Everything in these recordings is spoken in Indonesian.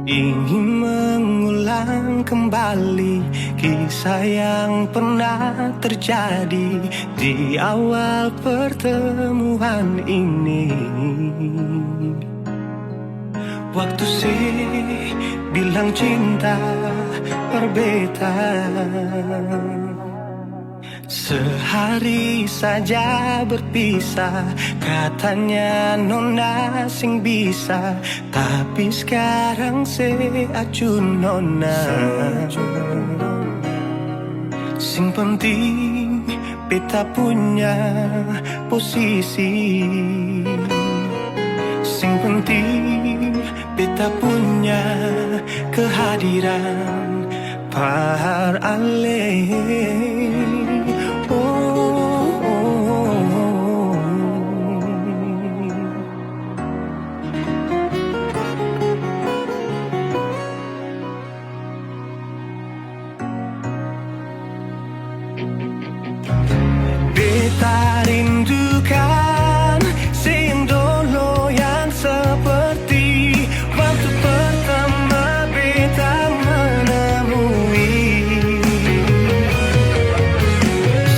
Ingin mengulang kembali kisah yang pernah terjadi di awal pertemuan ini. Waktu sih bilang cinta berbeda, sehari saja berpisah. Katanya nona sing bisa, tapi sekarang se acun nona. Sing penting beta punya posisi, sing penting beta punya kehadiran par ale. Beta rindukan sing dulu yang seperti waktu pertama beta menemui.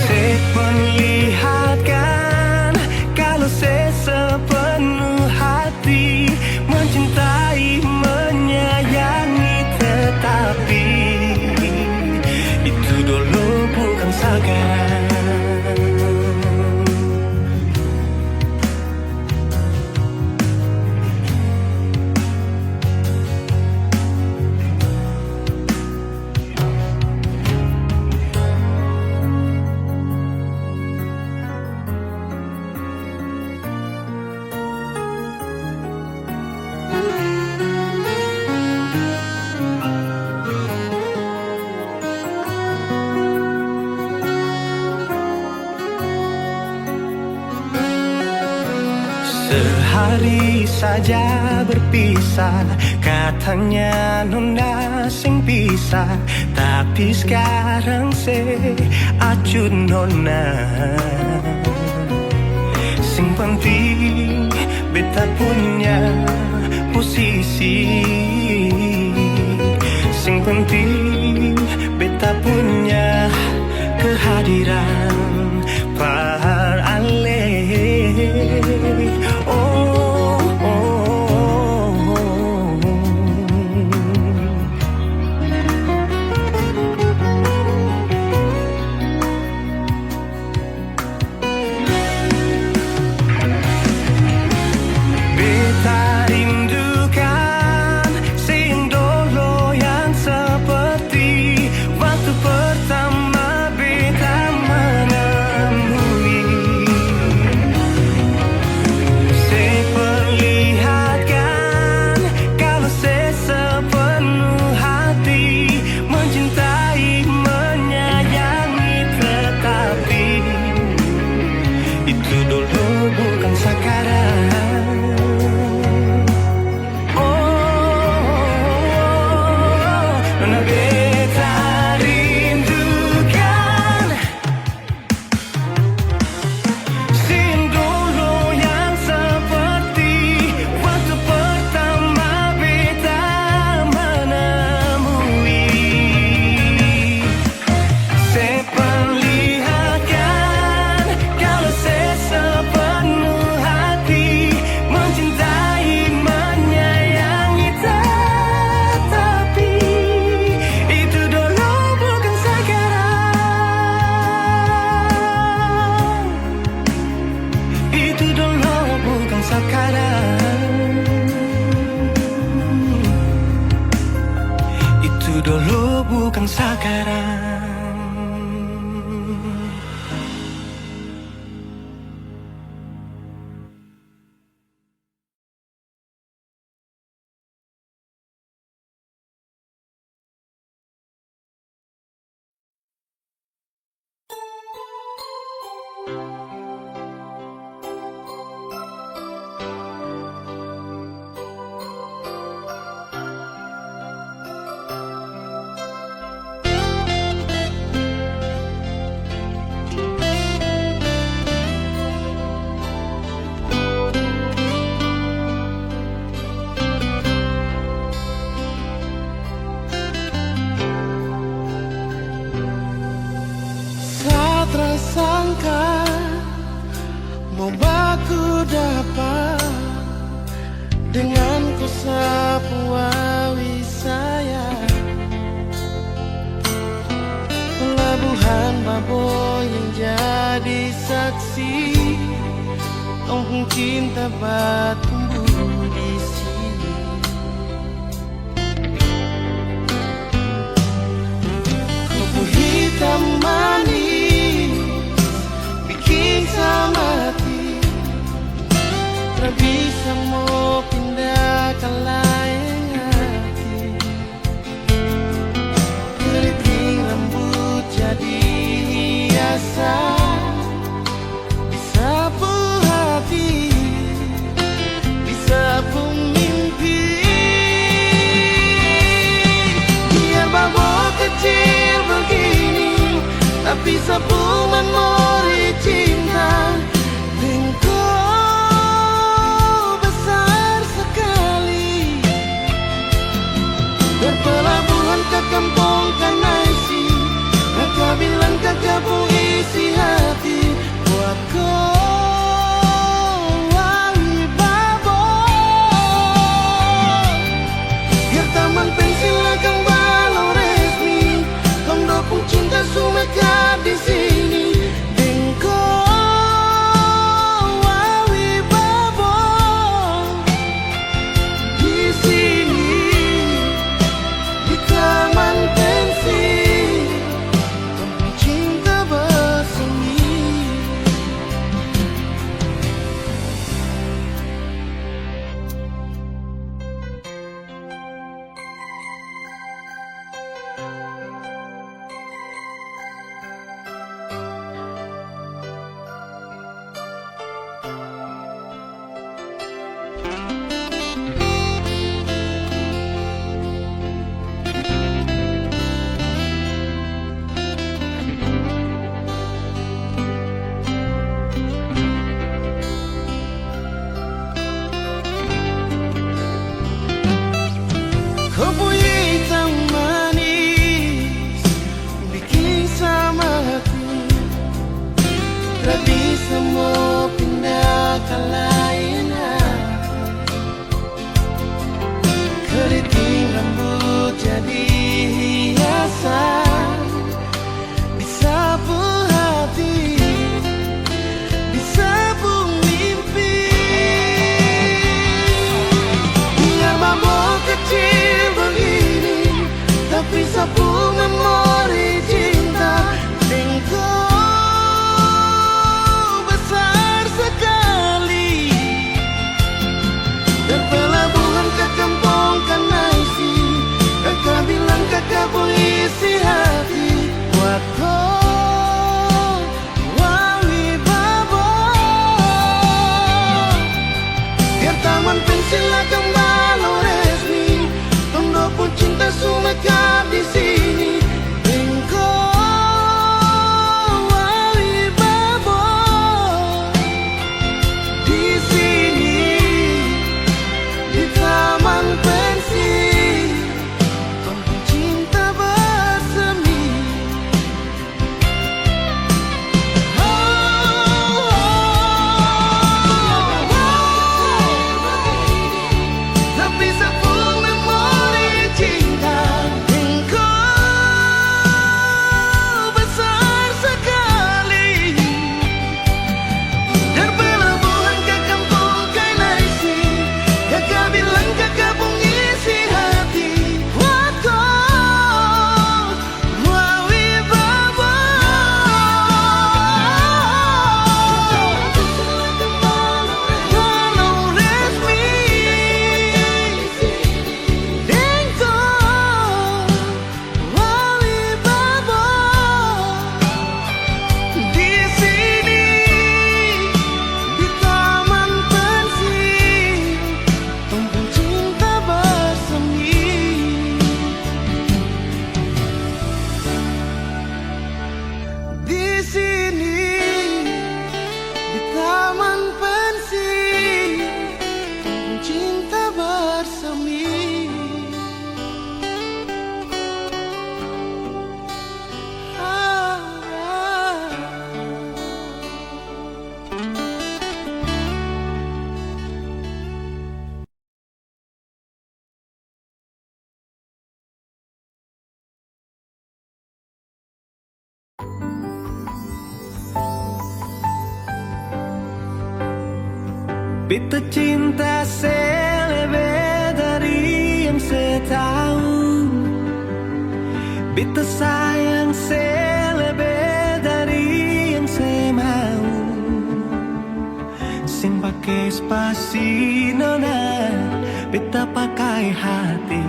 Saya perlihatkan kalau saya sepenuh hati mencintai, menyayangi, tetapi itu dulu bukan sekarang. Sehari saja berpisah, katanya nona sing bisa, tapi sekarang se acun nona. Sing penting beta punya posisi, sing penting beta punya kehadiran par ale. Itu dulu bukan sekarang. dengan ku sapu awi saya. Pelabuhan Baboy yang jadi saksi, kampung cinta tumbuh di sini. Kopi hitam manis bikin sama hati, tak bisa mau pindah ke lain hati. Keriting rambut jadi hiasan, disapu hati, disapu mimpi. Biar babak kecil begini, tapi sapu memori cinta. Engkau besar sekali, berpelabuhan ke kampung Kanaisi. Kakak bilang kakak pun isi hati buat kau wali babon. Biar taman pensil akan balau resmi, tondo pun cinta sumeka di sini. Engkau wali babon di sini, di taman pensil, tondo cinta bersemi. Kopi hitam manis bikin sama hati, tak bisa mau pindah ke lain hati. Keriting rambut jadi hiasan, disapu hati, disapu mimpi. Biar mabuk kecil begini, tapi sapu memori cinta. Engkau besar sekali, dan pelabuhan ke kampung Kanaisi. Kakak bilang kakak pun isi hati buat kau wali babon. Biar taman pensil akan balau resmi, tondo pun cinta sumeka di sini. Engkau wali babon di sini, di taman pensil, tondo cinta bersemi. Beta cinta selebih dari yang saya tahu. Beta sayang selebih dari yang saya mau. Sing pakai spasi nona, beta pakai hati.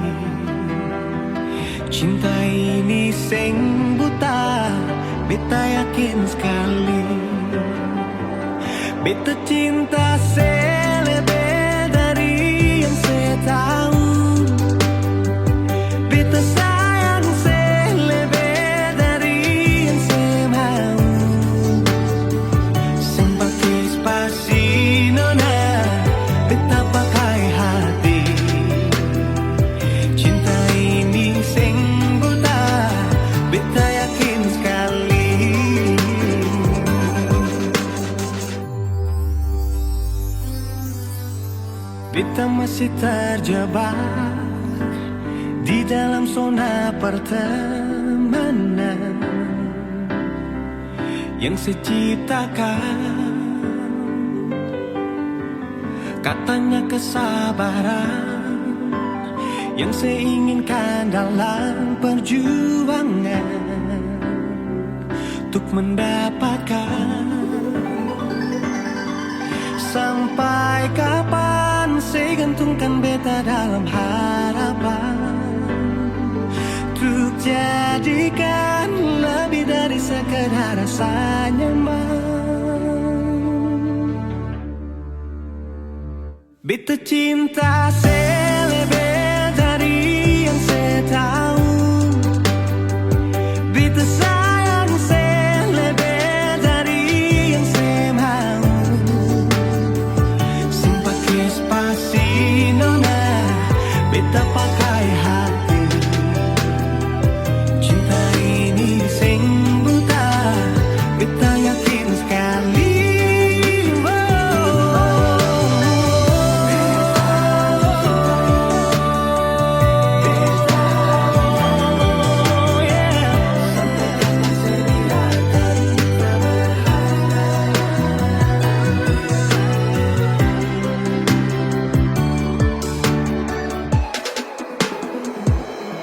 Cinta ini sing buta, beta yakin sekali. Beta cinta selebih dari yang saya tahu. Beta sayang selebih dari yang saya mau. Sing pakai spasi nona, beta pakai hati. Cinta ini sing buta, beta yakin sekali. Beta masih terjebak di dalam zona pertemanan yang saya ciptakan. Katanya kesabaran yang saya inginkan dalam perjuangan untuk mendapatkan. Sampai kapan saya gantungkan beta dalam harapan untuk jadikan lebih dari sekedar rasa nyaman. Beta cinta selebih dari yang saya tahu. Beta sayang selebih dari yang saya mau. Sing pakai spasi nona, beta pakai hati. Cinta ini sing buta, beta yakin sekali.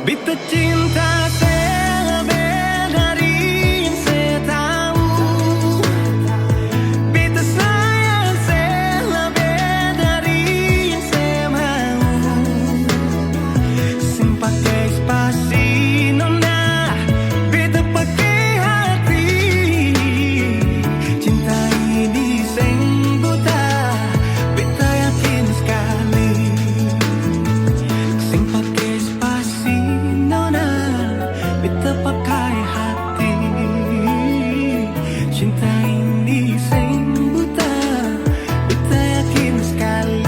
Beta cinta selebih dari yang saya tahu. Beta sayang selebih dari yang saya mau. Sing pakai spasi nona, beta pakai hati. Cinta ini sing buta, beta yakin sekali. Sing pakai spasi nona, beta pakai hati. Cinta ini sing buta, beta yakin sekali.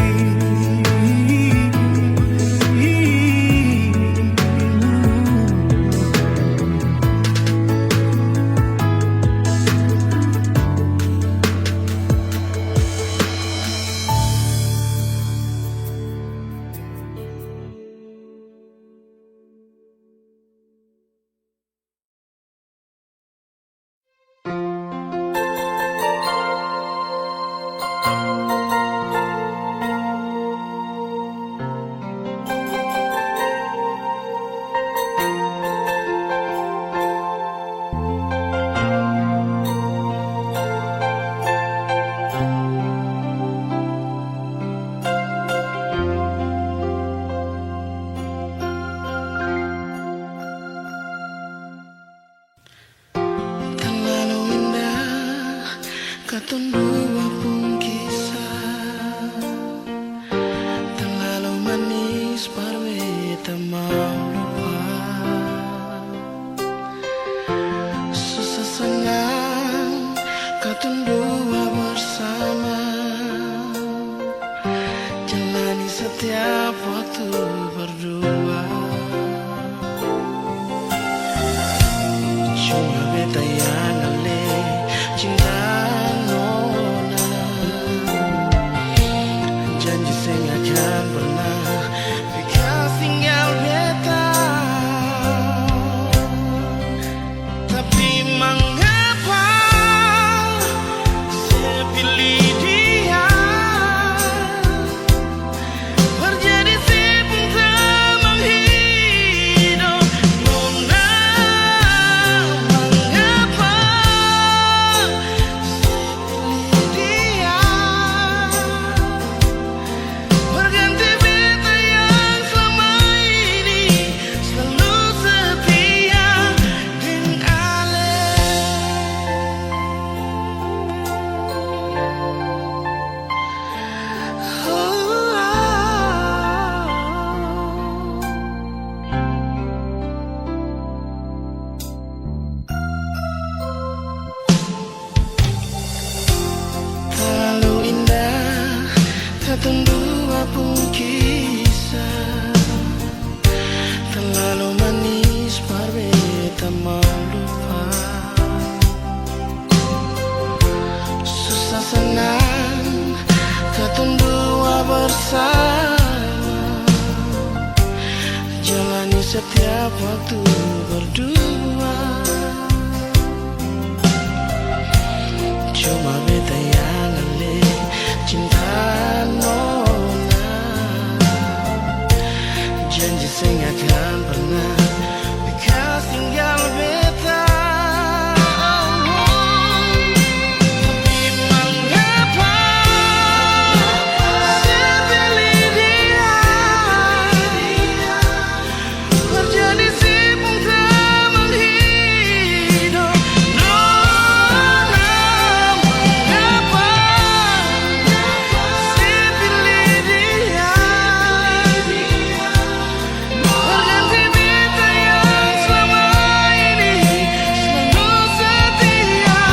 Terlalu indah katun dua pun kisah. Terlalu manis baru beta mau lupa. Susah senang katun dua bersama. Jalani setiap waktu berdua. Cuma beta yang ale cinta nona. Janji saya akan pernah bekas tinggal beta. Tapi mengapa saya pilih dia? setiap waktu berdua. Cuma beta yang ale cinta nona. Janji saya nggak akan pernah bekas tinggal beta. Tapi mengapa saya pilih dia? Terjadi simpang teman hidup. Nona, mengapa saya pilih dia? Berganti beta yang selama ini selalu setia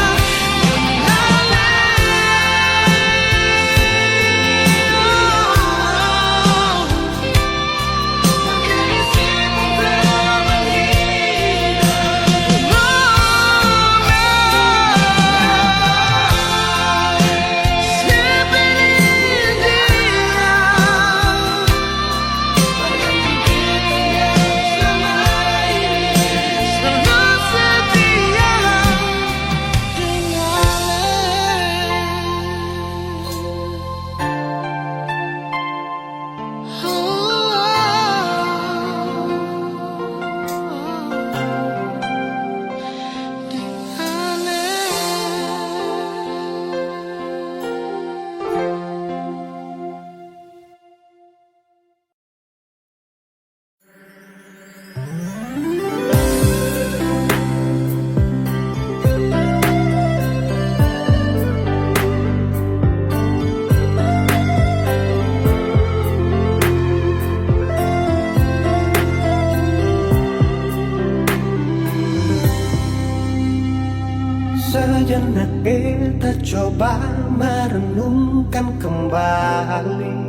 Sejenak beta coba merenungkan kembali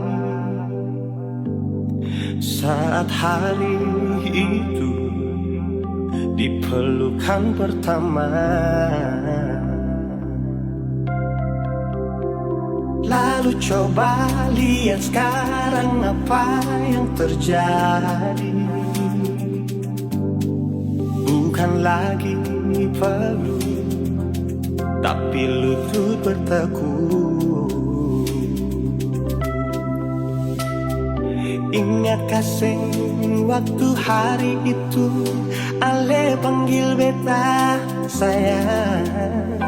saat hari itu di pelukan pertama. Lalu coba lihat sekarang apa yang terjadi. Bukan lagi peluk, tapi lutut bertekuk. Ingat kasih waktu hari itu ale panggil beta sayang.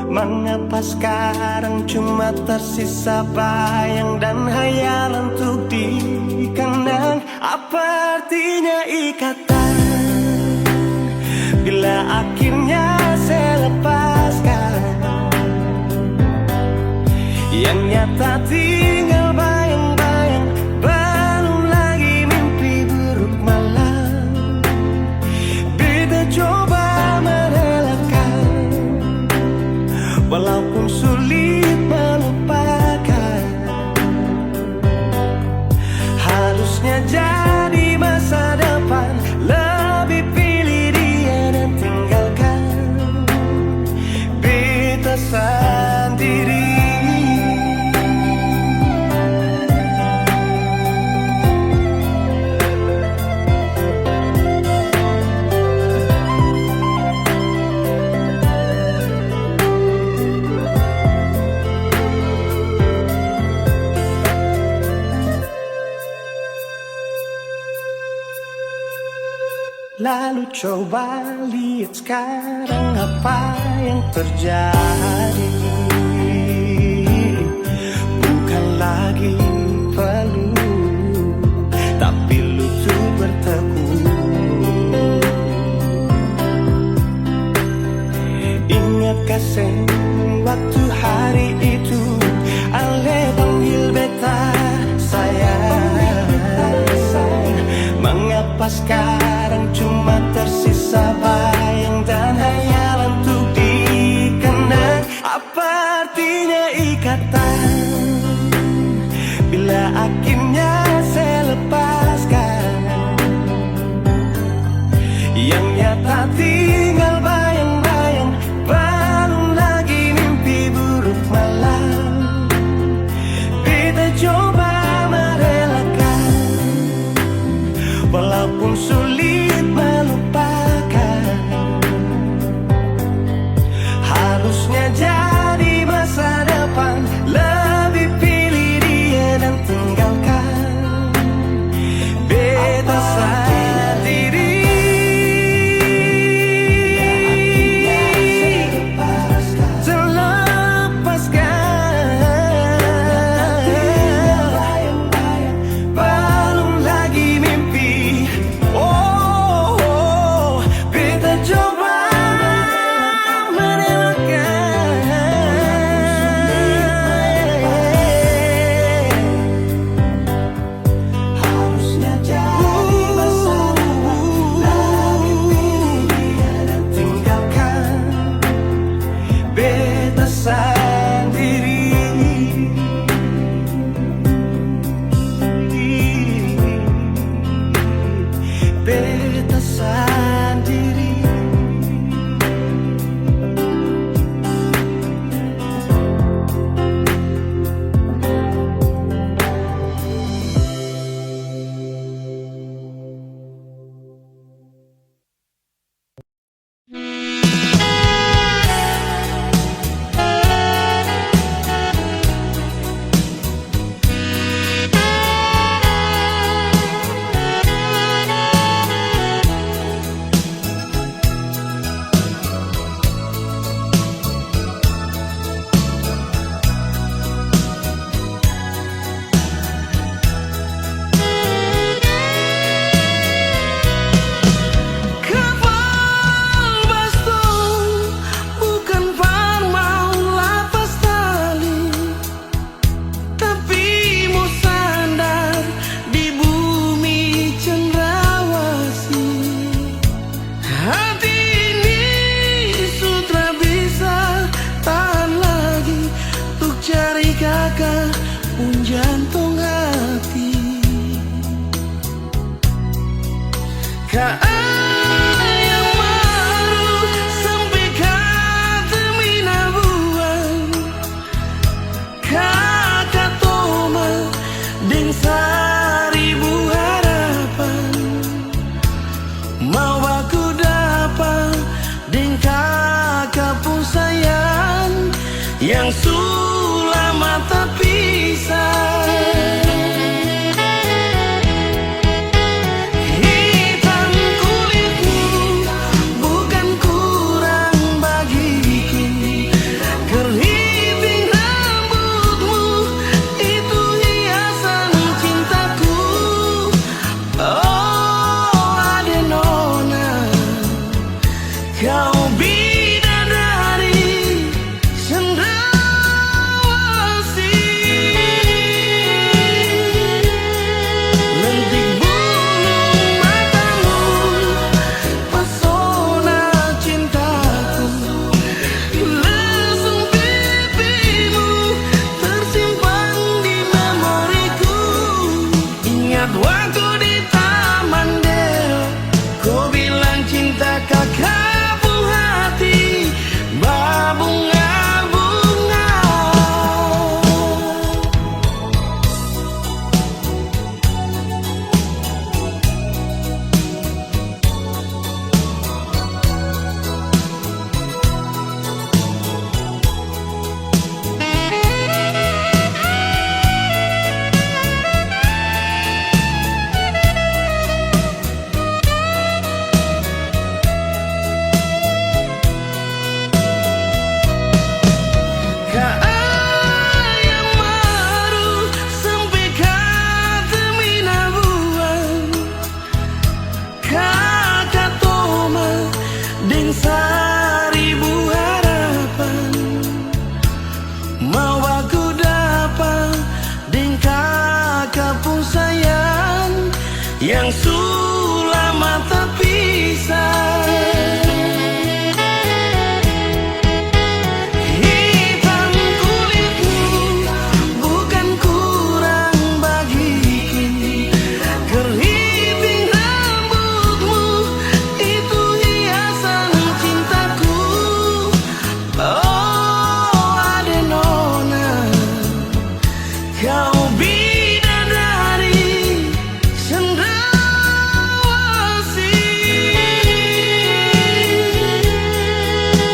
Mengapa sekarang cuma tersisa bayang dan hayalan untuk dikenang? Apa artinya ikatan bila akhirnya saya lepaskan? Yang nyata tinggal bayang-bayang, belum lagi mimpi buruk malam. Beta coba merelakan, walaupun sulit melupakan. Harusnya jadi masa depan, lebih pilih dia dan tinggalkan beta sendiri. Lalu coba lihat sekarang apa yang terjadi. Bukan lagi peluk, tapi lutut bertekuk. Ingat kasih waktu hari itu ale panggil beta sayang. Mengapa sekarang cuma tersisa bayang dan hayalan untuk dikenang? Apa artinya ikatan bila akhirnya saya lepaskan? Yang nyata tinggal bayang-bayang, belum lagi mimpi buruk malam. Beta coba merelakan, walaupun Kaayang maru sampai kata minabuan Kakak toma deng seribu harapan Mau aku dapat deng kakak pun sayang Yang sulama tak pisah Kau bidadari cendrawasih Lentik bulu matamu pesona cintaku Lesung pipimu tersimpan di memoriku Ingat waktu di Taman Deo Kau bilang cinta kakak Seribu harapan Mau aku dapat deng kakak pun sayang Yang sulama tak pisah Hitam kulitmu bukan kurang bagiku Keriting rambutmu itu hiasan cintaku Oh ada nona Kau bidadari cendrawasih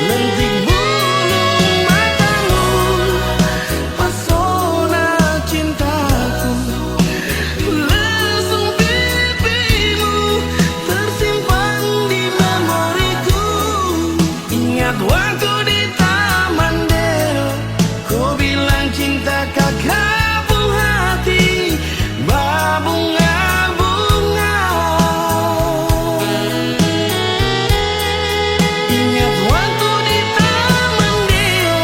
Lentik bulu matamu pesona cintaku Lesung pipimu tersimpan di memoriku Ingat waktu di Taman Deo Kau bilang cinta kakak pun hati berbunga-bunga Ingat waktu di Taman Deo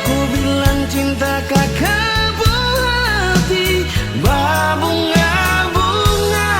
Kau bilang cinta kakak pun hati berbunga-bunga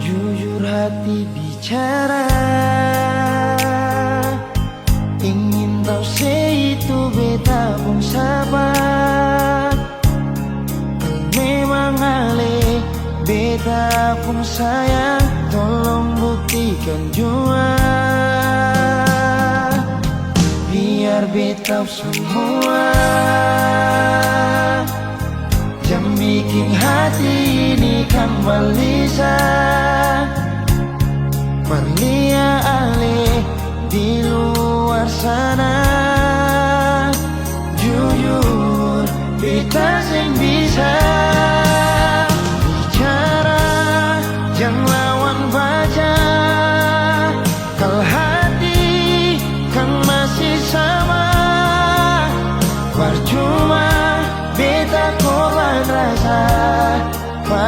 Jujur hati bicara Ingin tahu itu beta pun sabar Memang ale beta pun sayang Tolong buktikan jua Biar beta semua Jam bikin hati ini kembali Perlia ale di luar sana Jujur beta sing bisa bicara Jangan lawan baca Kalau hati kan masih sama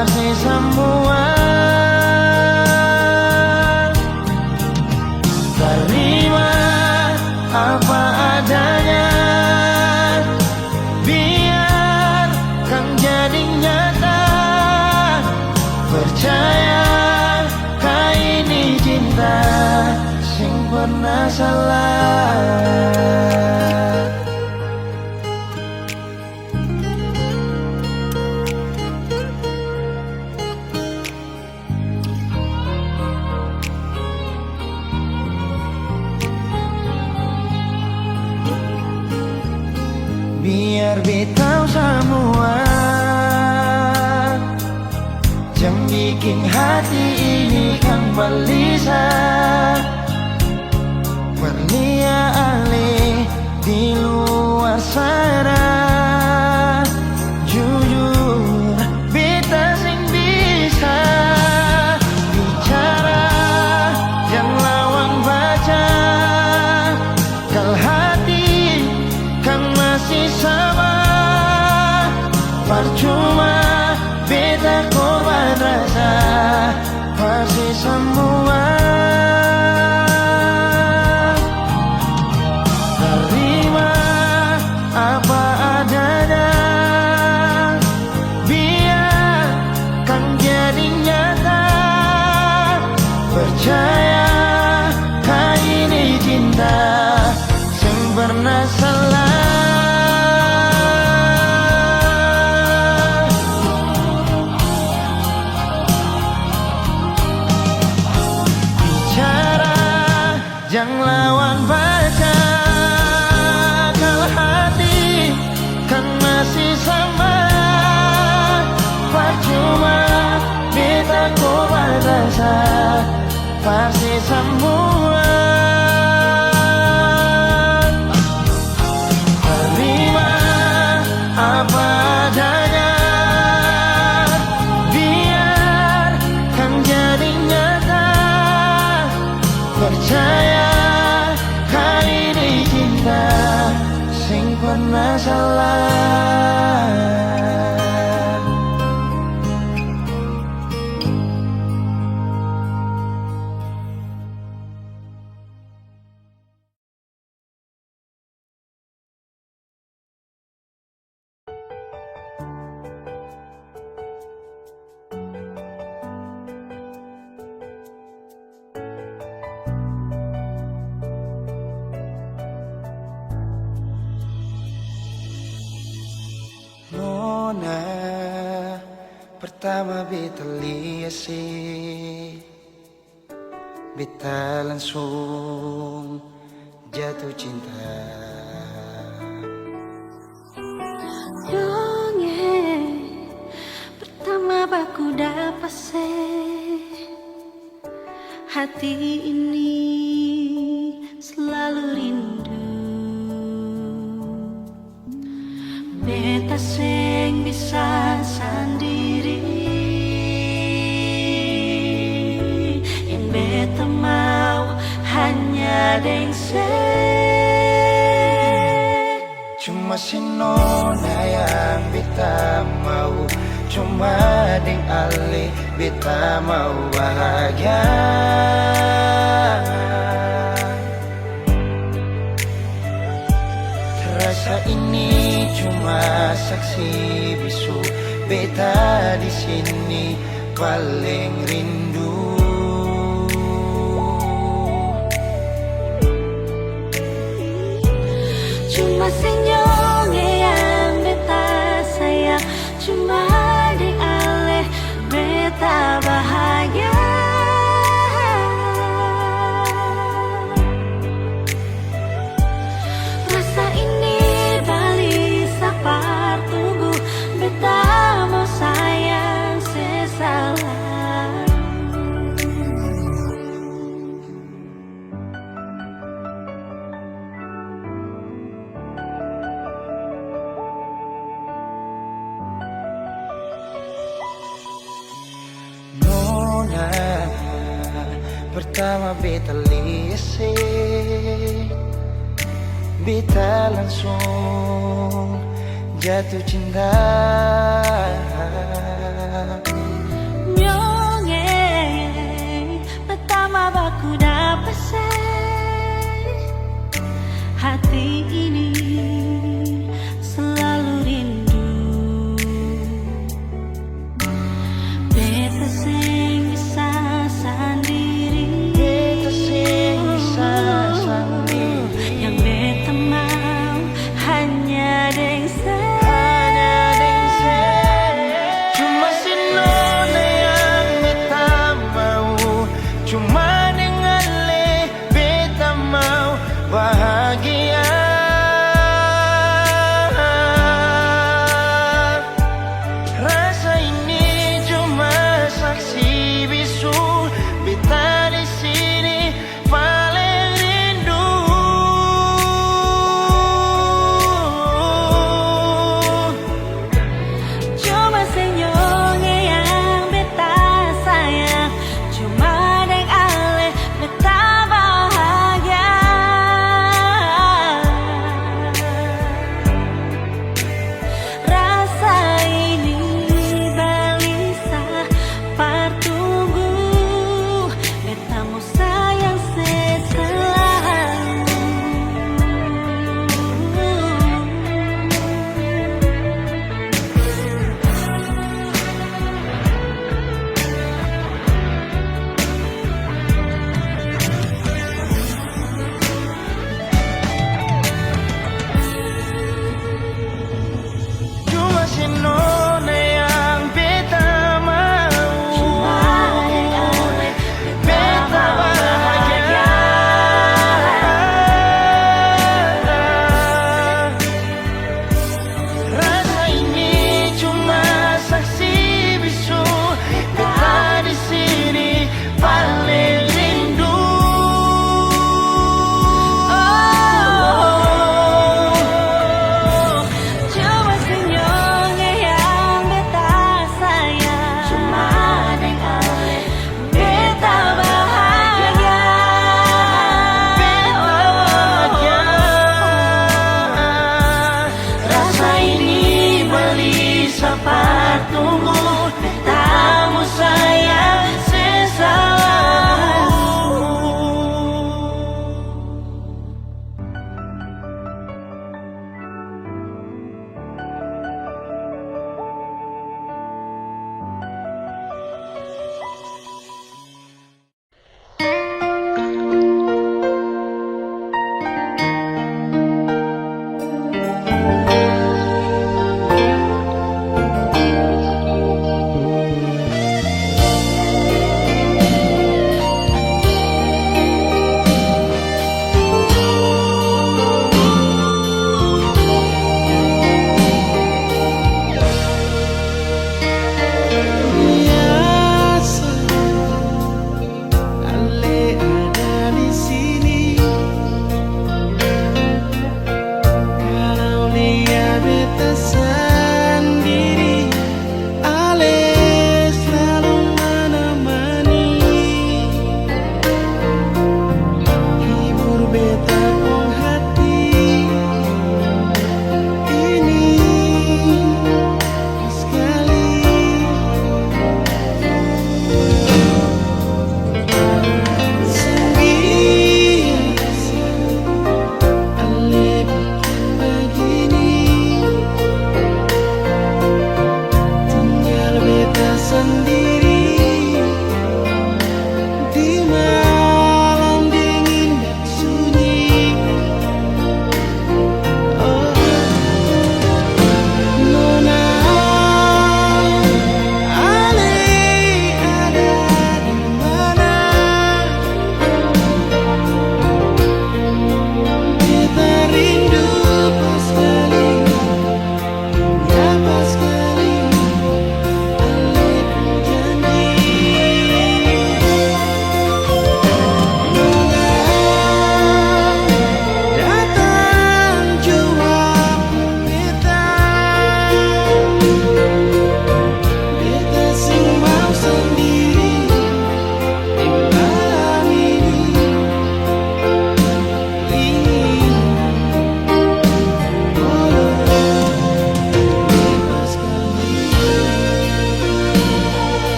pasti semua terima apa adanya, biarkan jadi nyata. Percaya kau ini cinta sing pernah salah. Biar betau semua jam bikin hati ini kan gelisah. Berlia alih di luar sana, jujur beta sing bisa bicara yang lawan baca. Kal hati kan masih sama, percuma beta korban rasa pasti semua. Terima apa adanya, biarkan jadi nyata. Percaya kau ini cinta sing pernah salah. Jangan lawan baca, kalau hati kan masih sama, percuma beta korban rasa pasti semua. Terima apa adanya, biarkan jadi nyata. Percaya kau ini cinta sing pernah salah. Nona, pertama beta lihat sih, beta langsung jatuh cinta. Yonge, pertama baku dapat hati ini selalu rindu. Beta sing bisa sendiri, yang beta mau hanya dengse. Cuma si Nona yang beta mau, cuma deng Ale beta mau bahagia. Rasa ini cuma saksi bisu, beta di sini paling rindu. Cuma senyumnya yang beta sayang, cuma di aleh beta bahagia. Rasa ini balik sapar tunggu, beta mau sayang sesalah. Nona, pertama beta lihat, beta langsung jatuh cinta.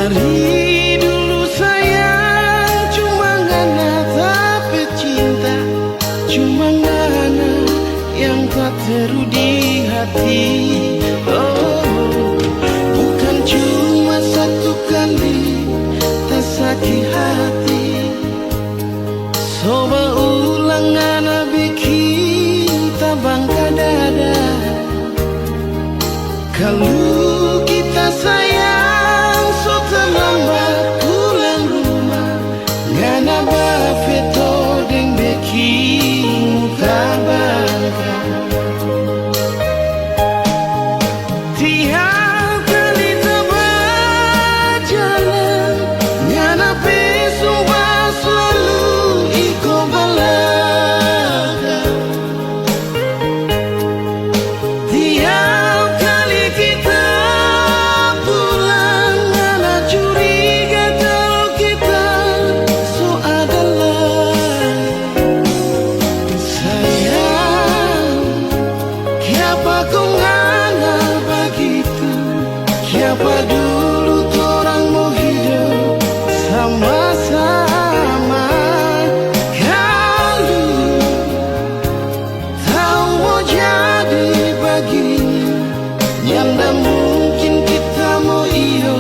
Dari dulu sayang cuma ngana tapi cinta, cuma ngana yang tak teru di hati. Oh, bukan cuma satu kali tak sakit hati. Coba ulang ngana bikin tabangka dada. Kalau kita sayang so terlambat pulang rumah, ngana bafeto deng bikin tabangka. Tiap kali terberjalan, ngana pesumpah selalu iko balada. Tiap kali kita pulang, ngana curiga kalau kita so adalah sayang. Siapa kau ngana begitu? Siapa dulu orang mau hidup sama-sama? Kalau tahu mau jadi begini, yang tak mungkin kita mau iyo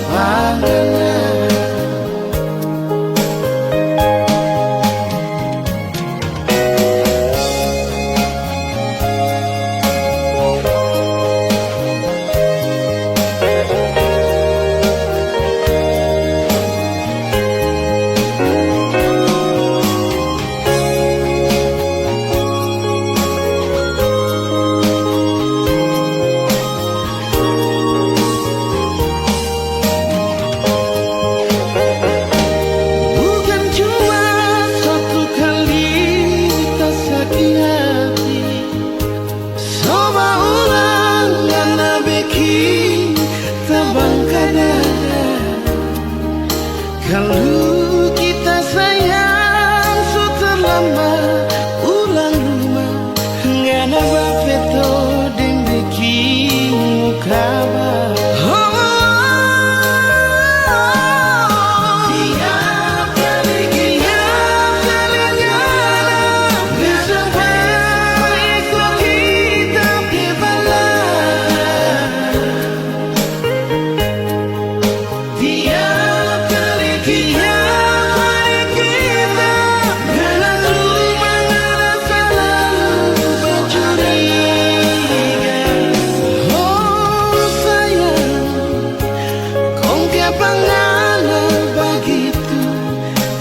pandangan. Bukan cuma satu kali tak sakit hati. Coba ulang ngana bikin tabangka dada. Kalau kita sayang so terlambat pulang rumah, ngana bafeto deng bikin kabar. Tiap kali bersampai ikut kita ke balada. Tiap kali kita ngana cuma ngana selalu bercuriga. Oh sayang, kong tiapa ngana begitu?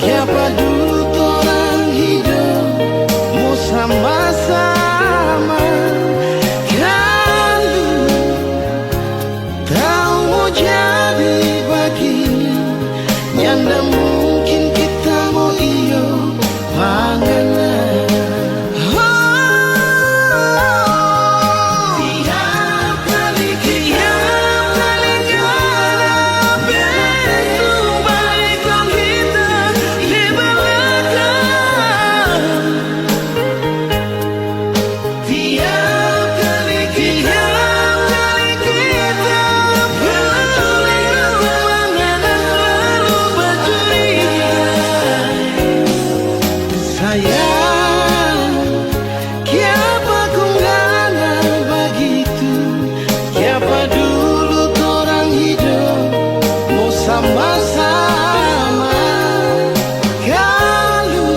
Siapa dulu orang hidup mau sama-sama? Kalau tahu mau jadi begini, yang tak mungkin kita mau iyo pandangan. Tiap kali ngana bersumpah ikut kita di belakang. Tiap kali kita berculik, ngana selalu bercuriga. Sayang, siapa kau ngana begitu? Siapa dulu orang hidup mau sama-sama? Kalau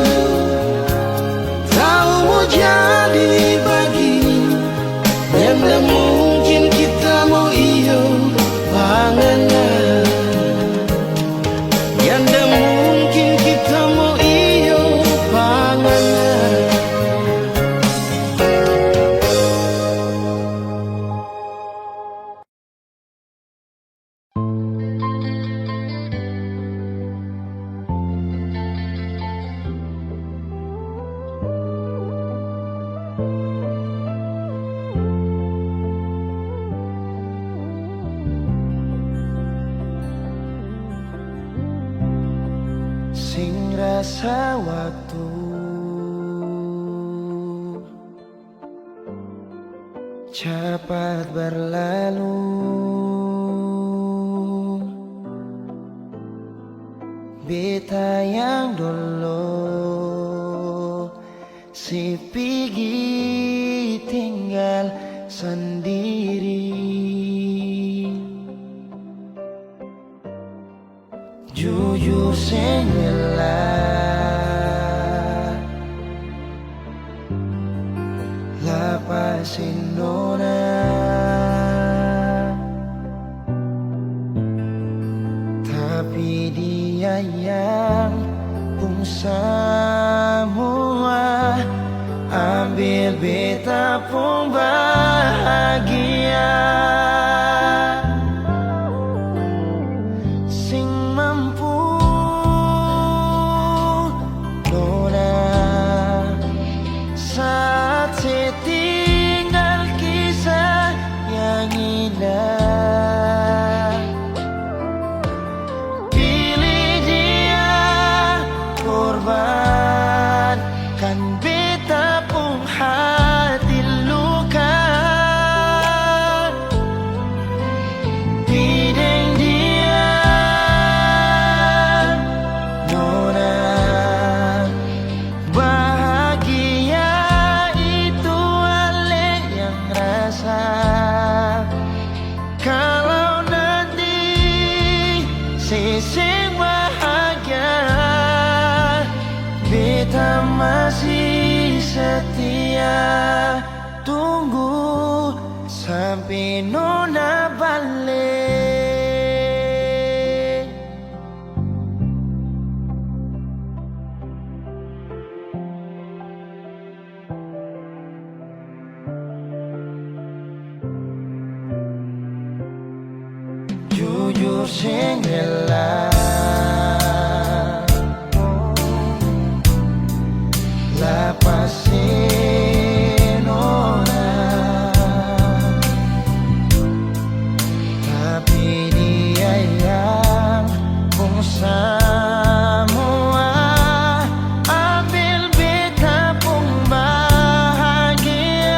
tahu mau jadi begini, yang tak mungkin kita mau iyo pandangan. Yang tak mungkin kita mau iyo pandangan. Sing rasa waktu cepat berlalu, beta yang dulu si pigi tinggal sendiri. Jujur sengela lapasin nona, tapi dia yang pun semua ambil beta pun bahagia. Sing mampu nona saat setinggal kisah yang indah. Pilih dia korbankan beta pun hati luka. Bideng dia nona bahagia itu ale yang rasa. Kalau nanti seseng bahagia beta masih setia tunggu sampai nona balik. Jujur sengela lapasin nona, tapi dia yang pun semua ambil beta pun bahagia.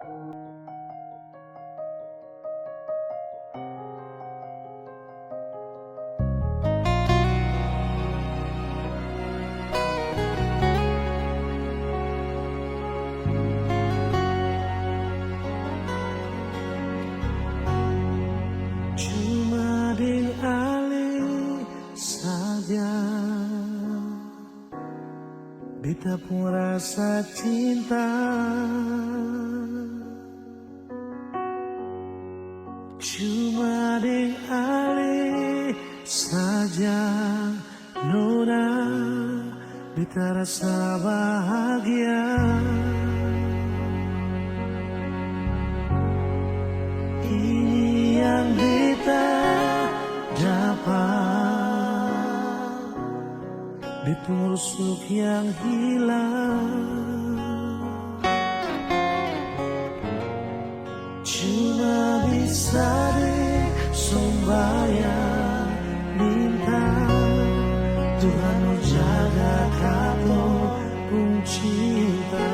Cuma dialih saja beta pun rasa cinta. Cuma dialih saja nona beta rasa bahagia. Ini yang beta dapat di rusuk yang hilang. Cuma bisa disembahyang minta Tuhan menjaga kamu pun cinta.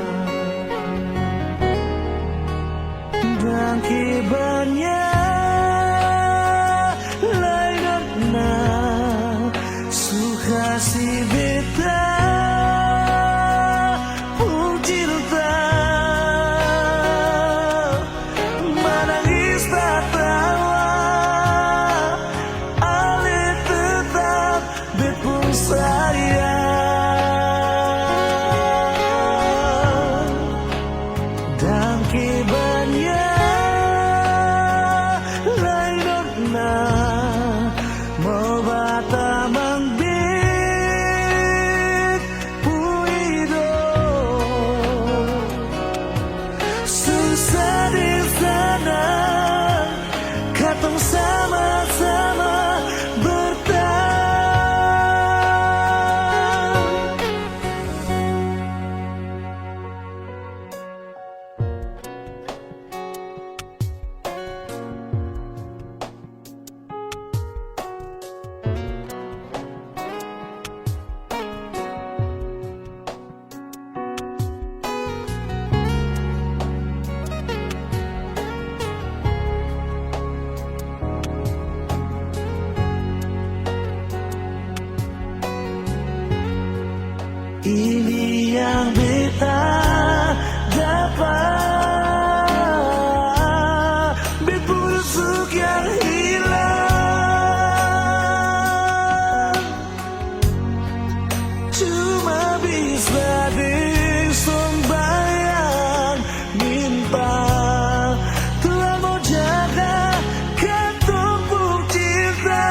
Dan kibarnya lain suka si beta pun cinta. Menangis tak tawa ale tetap bepung sayang. Dan kibarnya mau bata mangbit puido susah di sana katong sama-sama bertahan. Ini yang beta dapat berpusuk yang hilang. Cuma bisa disembahyang minta Tuhan mau jaga ketumpuk cinta.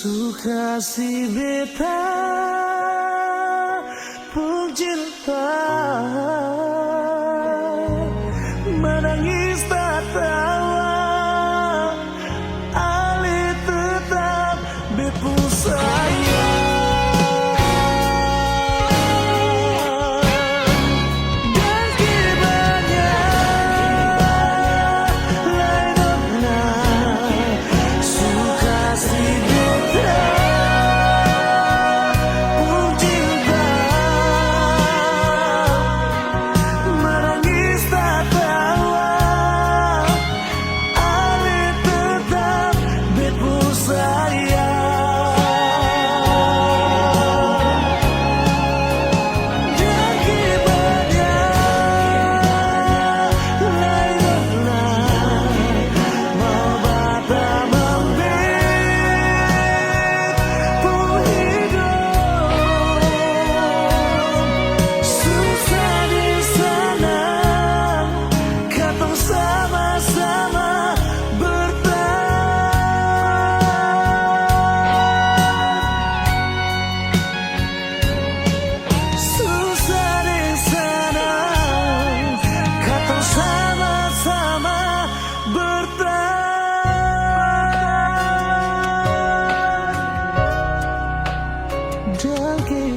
Suka si beta pun cinta. Menangis tak tawa ale tetap bepung sayang. Dan kibarnya lain suka si beta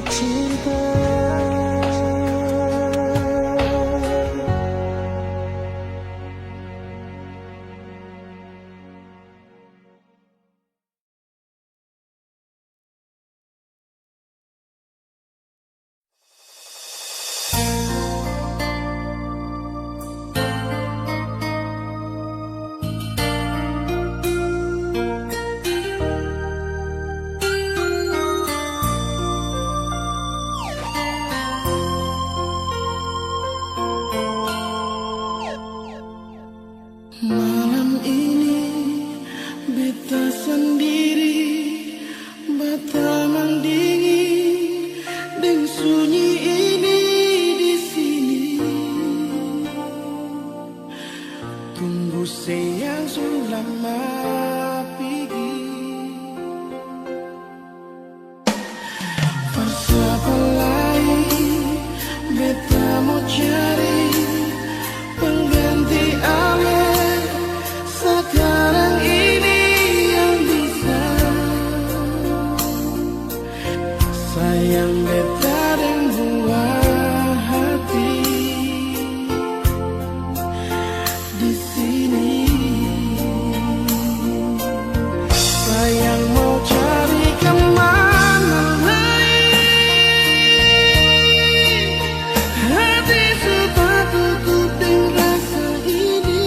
cinta. Malam ini beta sendiri, bata mendingin dan sunyi ini di sini. Tunggu sayang selama pergi. Siapa lain beta mau cari pengganti alih. Sekarang ini yang bisa sayang beta dan buah hati di sini. Sayang mau cari kemana lain, hati sudah tutup dengan rasa ini.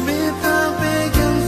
Beta pegang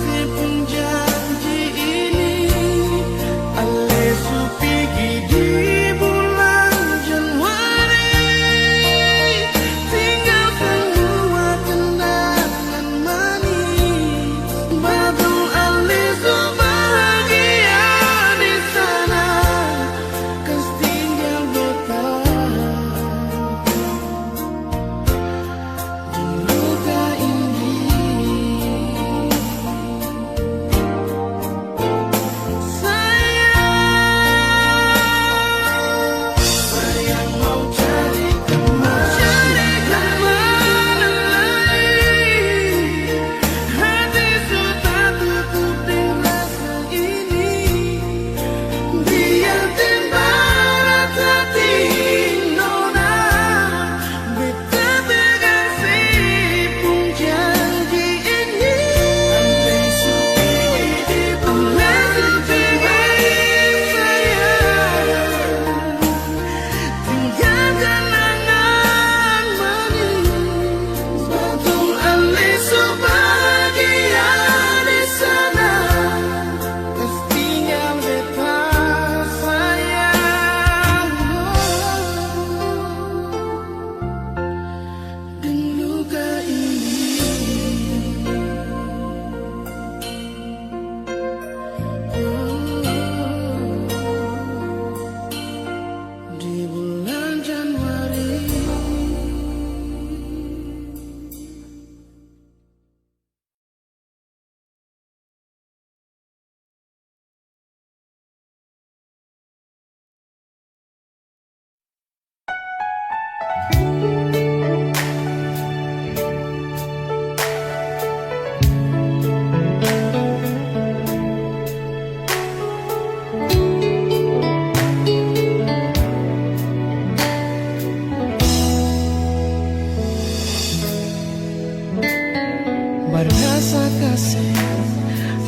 rasa kasih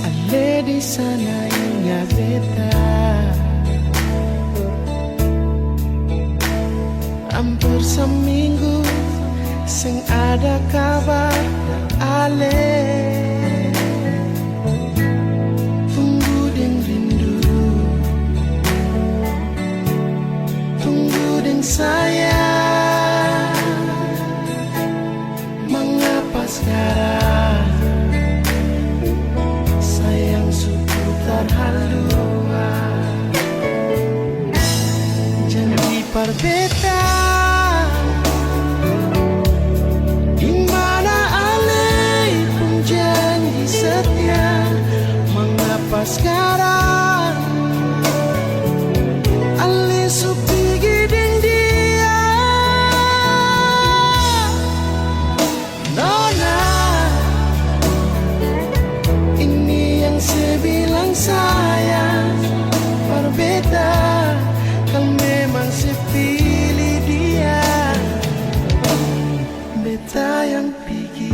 ale di sana inga beta. Hampir seminggu sing ada kabar ale. Tunggu deng rindu, tunggu deng sayang. Mengapa sekarang sayang seputar haluan? Janji perbedaan sekarang ali supi giding dia. Nona, ini yang saya bilang sayang. Berbeda kalau memang saya pilih dia. Beta yang pergi.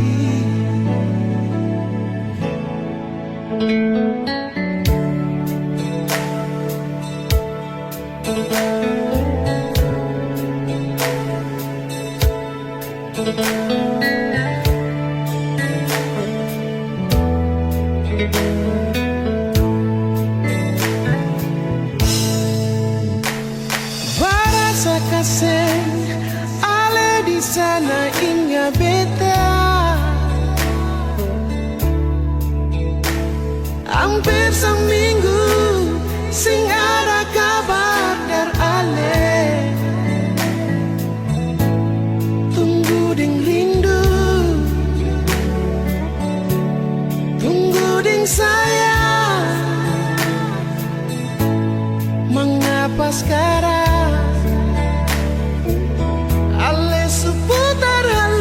Barasa kasih ale di sana inga beta. Hampir seminggu sing ada kabar dari ale. Tunggu deng rindu, tunggu deng sayang. Mengapa sekarang ale seputar haluan?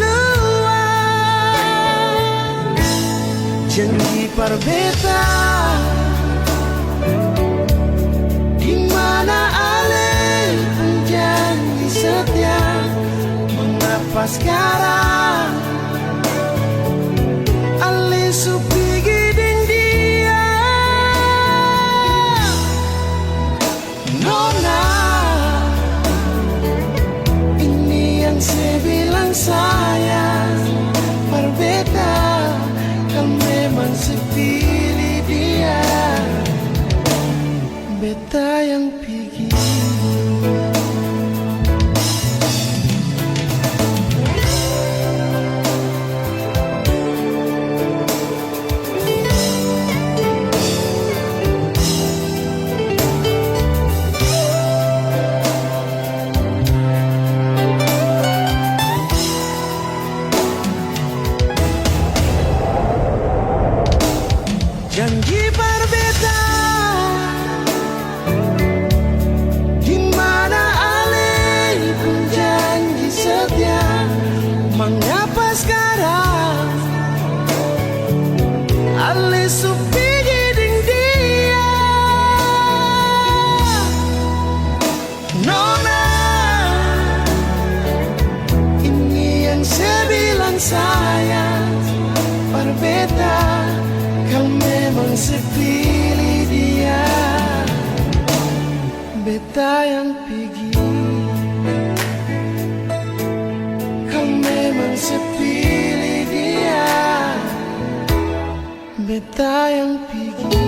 Janji perbedaan di mana ale janji setia. Mengapa sekarang ale supi giding dia? Nona, ini yang saya bilang sayang. Berbeda kalau memang saya pilih dia. Beta yang pergi. Janji berbeda di mana ale pun janji setia. Mengapa sekarang ale supi giding dia? Nona, ini yang saya bilang sayang. Berbeda kalau memang saya pilih dia. Beta yang pergi kalau memang saya pilih dia. Beta yang pergi.